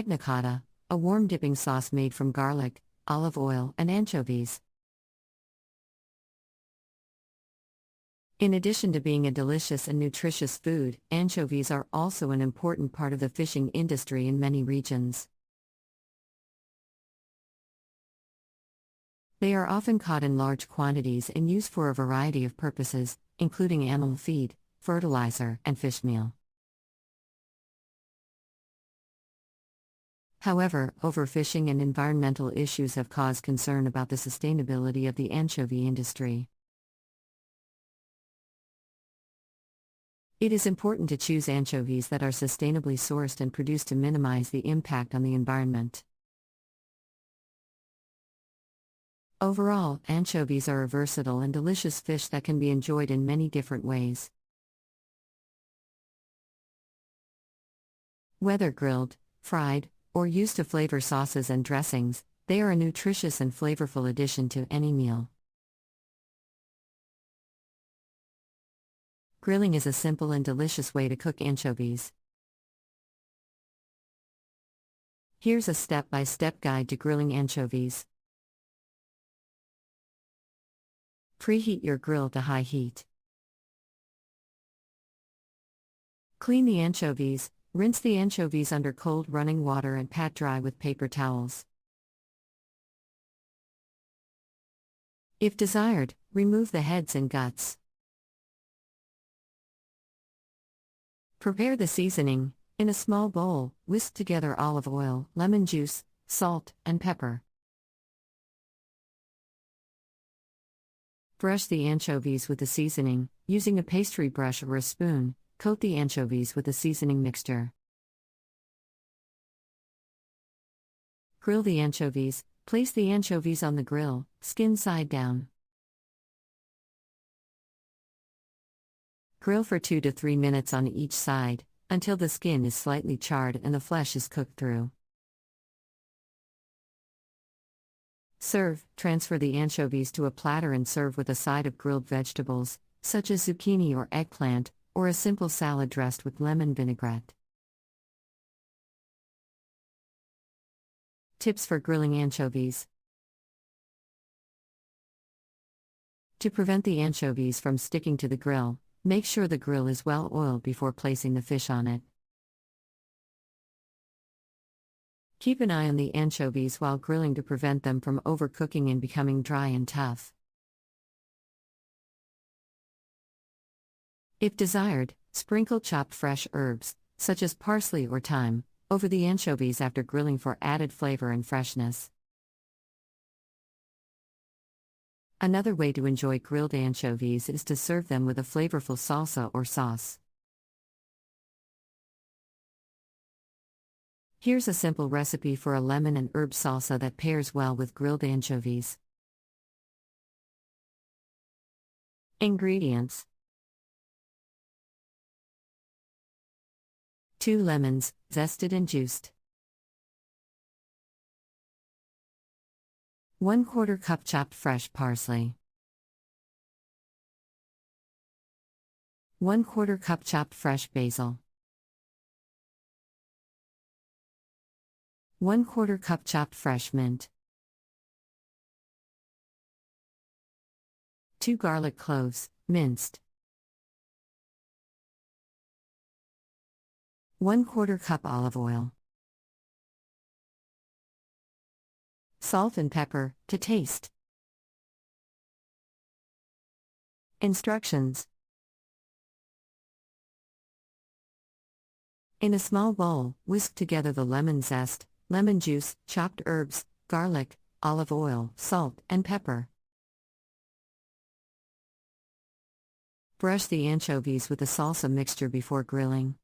Magna cotta, a warm dipping sauce made from garlic, olive oil, and anchovies. In addition to being a delicious and nutritious food, anchovies are also an important part of the fishing industry in many regions. They are often caught in large quantities and used for a variety of purposes, including animal feed, fertilizer, and fish meal. However, overfishing and environmental issues have caused concern about the sustainability of the anchovy industry. It is important to choose anchovies that are sustainably sourced and produced to minimize the impact on the environment. Overall, anchovies are a versatile and delicious fish that can be enjoyed in many different ways. Whether grilled, fried, or used to flavor sauces and dressings, they are a nutritious and flavorful addition to any meal. Grilling is a simple and delicious way to cook anchovies. Here's a step-by-step guide to grilling anchovies. Preheat your grill to high heat. Clean the anchovies. Rinse the anchovies under cold running water and pat dry with paper towels. If desired, remove the heads and guts. Prepare the seasoning. In a small bowl, whisk together olive oil, lemon juice, salt, and pepper. Brush the anchovies with the seasoning. Using a pastry brush or a spoon, coat the anchovies with the seasoning mixture. Grill the anchovies. Place the anchovies on the grill, skin side down. Grill for 2 to 3 minutes on each side, until the skin is slightly charred and the flesh is cooked through. Serve. Transfer the anchovies to a platter and serve with a side of grilled vegetables, such as zucchini or eggplant, or a simple salad dressed with lemon vinaigrette. Tips for grilling anchovies. To prevent the anchovies from sticking to the grill, make sure the grill is well oiled before placing the fish on it. Keep an eye on the anchovies while grilling to prevent them from overcooking and becoming dry and tough. If desired, sprinkle chopped fresh herbs, such as parsley or thyme, over the anchovies after grilling for added flavor and freshness. Another way to enjoy grilled anchovies is to serve them with a flavorful salsa or sauce. Here's a simple recipe for a lemon and herb salsa that pairs well with grilled anchovies. Ingredients: 2 lemons, zested and juiced. 1/4 cup chopped fresh parsley. 1/4 cup chopped fresh basil. 1/4 cup chopped fresh mint. 2 garlic cloves, minced. 1/4 cup olive oil. Salt and pepper, to taste. Instructions. In a small bowl, whisk together the lemon zest, lemon juice, chopped herbs, garlic, olive oil, salt, and pepper. Brush the anchovies with the salsa mixture before grilling.